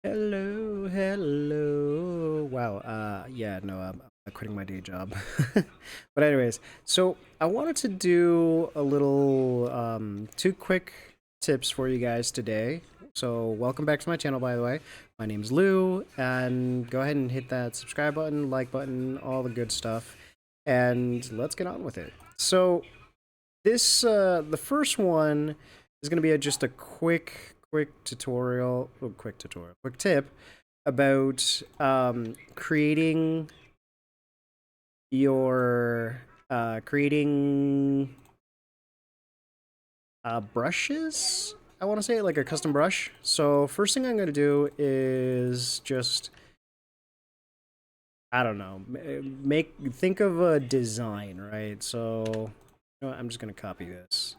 Hello, hello. Wow. Yeah, no, I'm quitting my day job. But anyways, so I wanted to do a little two quick tips for you guys today. So welcome back to my channel, by the way. My name's Lou, and go ahead and hit that subscribe button, like button, all the good stuff, and let's get on with it. So the first one is going to be just a quick tutorial, quick tip about creating brushes. I want to say like a custom brush. So first thing I'm going to do is just, I don't know, think of a design, right? So you know what, I'm just going to copy this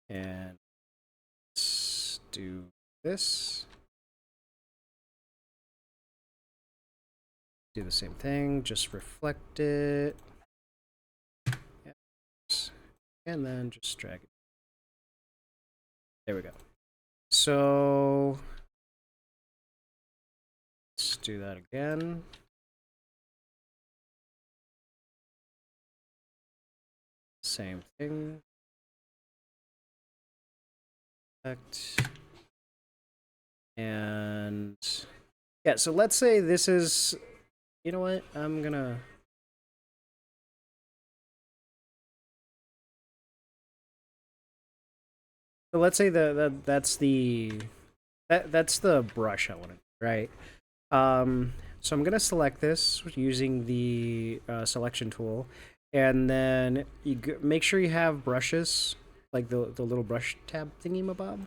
and let's do this. Do the same thing, just reflect it. Yes. And then just drag it. There we go. So let's do that again. Same thing. And yeah, so let's say this is, you know what, I'm gonna, so let's say that's the brush I want to do, right? So I'm gonna select this using the selection tool, and then make sure you have brushes, like the little brush tab thingy mabob.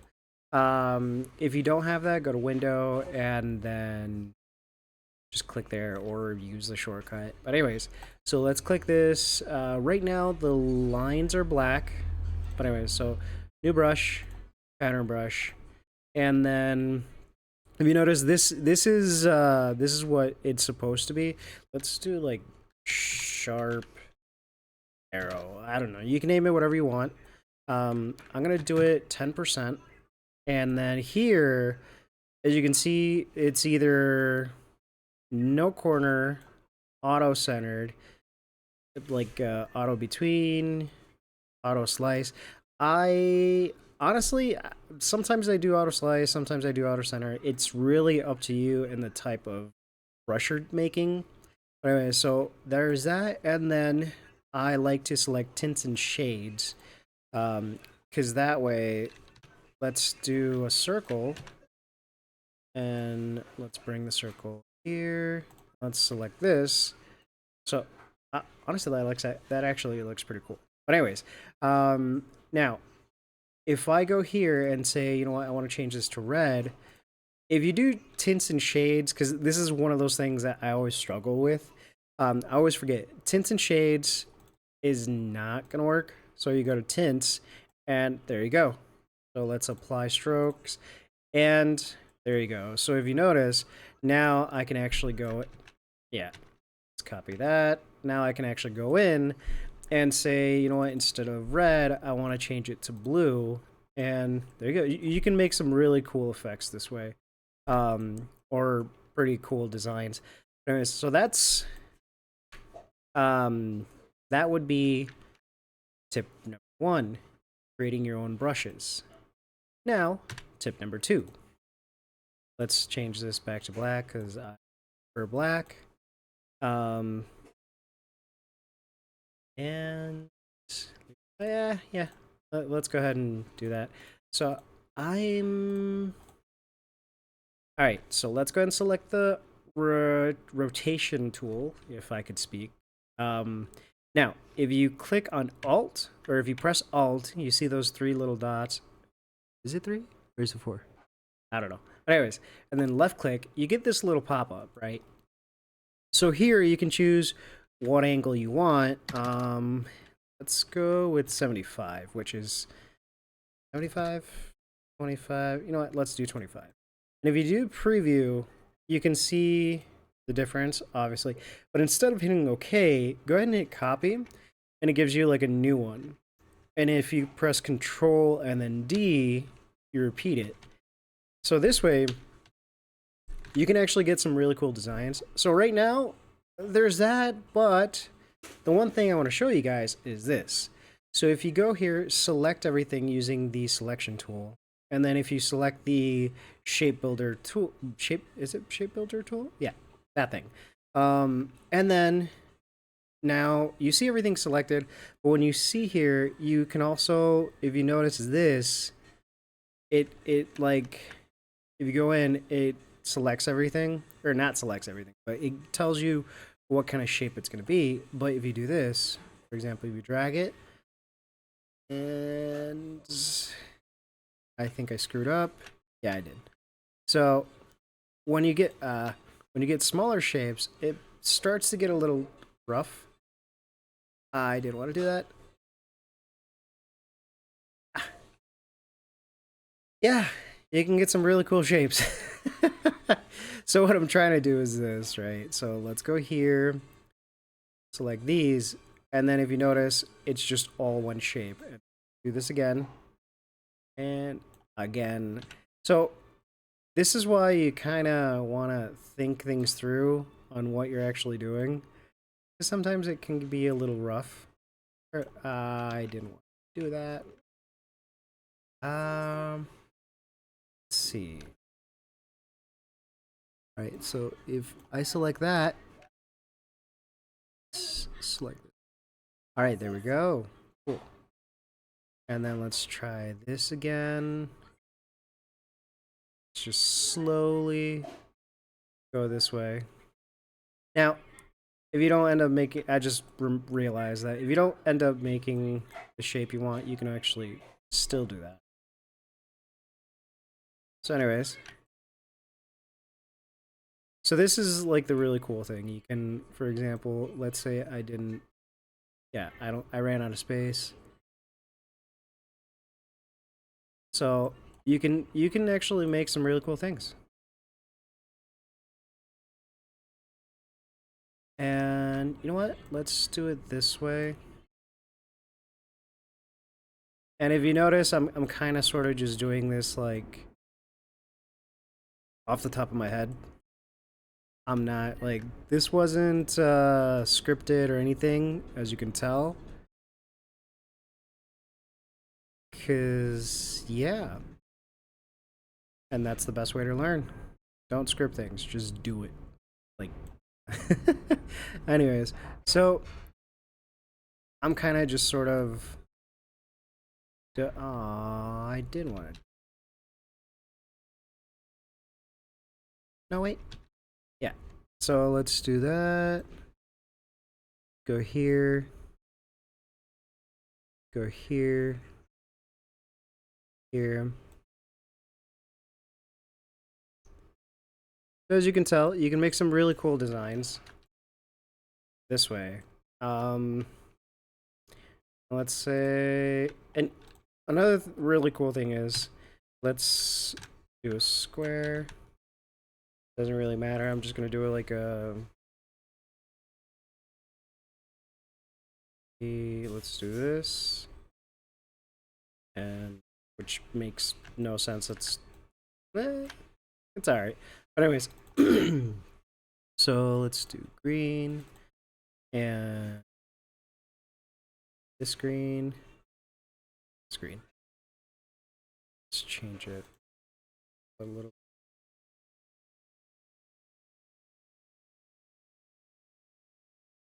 If you don't have that, go to Window and then just click there or use the shortcut. But anyways, so let's click this. Right now the lines are black, but anyways, so new brush, pattern brush, and then if you notice, this is what it's supposed to be. Let's do like sharp arrow. I don't know. You can name it whatever you want. I'm gonna do it 10%, and then here, as you can see, it's either no corner, auto centered, like auto between, auto slice. I honestly, sometimes I do auto slice, sometimes I do auto center. It's really up to you and the type of brush you're making. But anyway, so there's that, and then I like to select tints and shades, because that way, let's do a circle, and let's bring the circle here. Let's select this. So honestly, that actually looks pretty cool. But anyways, now if I go here and say, you know what, I want to change this to red. If you do tints and shades, because this is one of those things that I always struggle with. I always forget tints and shades is not gonna work. So you go to tints, and there you go. So let's apply strokes, and there you go. So if you notice, now I can actually go, yeah, let's copy that. Now I can actually go in and say, you know what, instead of red, I want to change it to blue. And there you go. You can make some really cool effects this way, or pretty cool designs. Anyways, so that would be tip number one, creating your own brushes. Now, tip number two. Let's change this back to black because I prefer black. And yeah, let's go ahead and do that. So I'm all right. So let's go ahead and select the rotation tool, if I could speak. Now, if you click on Alt, or if you press Alt, you see those three little dots. Is it three or is it four? I don't know. But anyways, and then left click, you get this little pop up, right? So here you can choose what angle you want. Let's go with 75, which is 75, 25. You know what? Let's do 25. And if you do preview, you can see the difference, obviously. But instead of hitting OK, go ahead and hit copy, and it gives you like a new one. And if you press Control and then D, you repeat it. So this way, you can actually get some really cool designs. So right now, there's that, but the one thing I want to show you guys is this. So if you go here, select everything using the selection tool, and then if you select the shape builder tool, is it shape builder tool? Yeah, that thing. And then now you see everything selected, but when you see here, you can also, if you notice this, it like, if you go in, it selects everything, or not selects everything, but it tells you what kind of shape it's going to be. But if you do this, for example, if you drag it, and I think I screwed up. Yeah, I did. So when you get smaller shapes, it starts to get a little rough. I didn't want to do that. Yeah, you can get some really cool shapes. So what I'm trying to do is this, right? So let's go here, select these, and then if you notice, it's just all one shape. Do this again, and again. So this is why you kind of want to think things through on what you're actually doing. Because sometimes it can be a little rough. I didn't want to do that. Let's see. All right, so if I select that, select it. All right, there we go. Cool. And then let's try this again. Let's just slowly go this way. Now, if you don't end up making, I just realized that if you don't end up making the shape you want, you can actually still do that. So anyways, so this is like the really cool thing. You can, for example, let's say I didn't, yeah, I ran out of space. So you can actually make some really cool things. And you know what? Let's do it this way. And if you notice, I'm kind of sort of just doing this like off the top of my head. I'm not like, this wasn't scripted or anything, as you can tell. Cause yeah. And that's the best way to learn. Don't script things, just do it. Like anyways, so I'm kind of just sort of I did want to. No wait. Yeah. So let's do that. Go here. Go here. Here. So as you can tell, you can make some really cool designs this way. Let's say, and another really cool thing is, let's do a square. Doesn't really matter. I'm just gonna do it like a. Let's do this, and which makes no sense. It's all right. But anyways, so let's do green and this green. This green. Let's change it a little.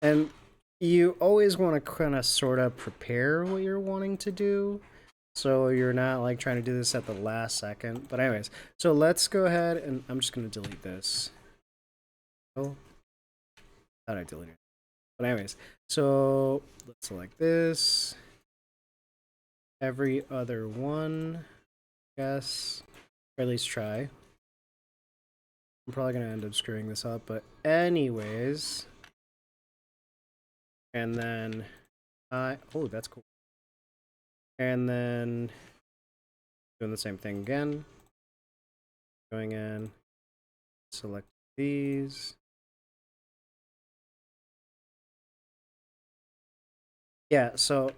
And you always want to kind of sort of prepare what you're wanting to do, so you're not like trying to do this at the last second. But anyways, so let's go ahead and I'm just going to delete this. Oh, thought I deleted it. But anyways, so let's select this. Every other one, I guess, or at least try. I'm probably going to end up screwing this up, but anyways. And then, oh, that's cool. And then doing the same thing again. Going in, select these. Yeah, so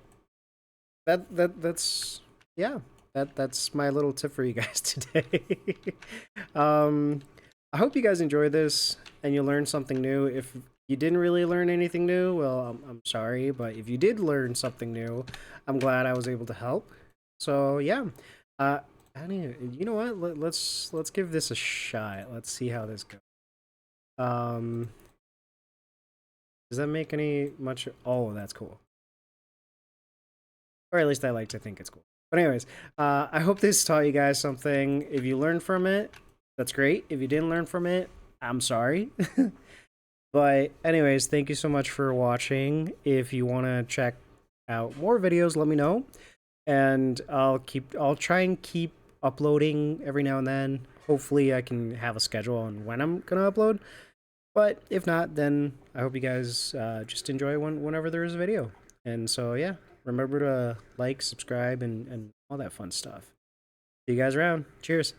that's yeah, that's my little tip for you guys today. I hope you guys enjoyed this and you learned something new. If you didn't really learn anything new, well, I'm sorry, but if you did learn something new, I'm glad I was able to help. So yeah, I mean, you know what? Let's give this a shot. Let's see how this goes. Um, does that make any much? Oh, that's cool. Or at least I like to think it's cool. But anyways, I hope this taught you guys something. If you learned from it, that's great. If you didn't learn from it, I'm sorry. But anyways, thank you so much for watching. If you want to check out more videos, let me know, and I'll try and keep uploading every now and then. Hopefully, I can have a schedule on when I'm gonna upload. But if not, then I hope you guys just enjoy whenever there is a video. And so yeah, remember to like, subscribe, and all that fun stuff. See you guys around. Cheers.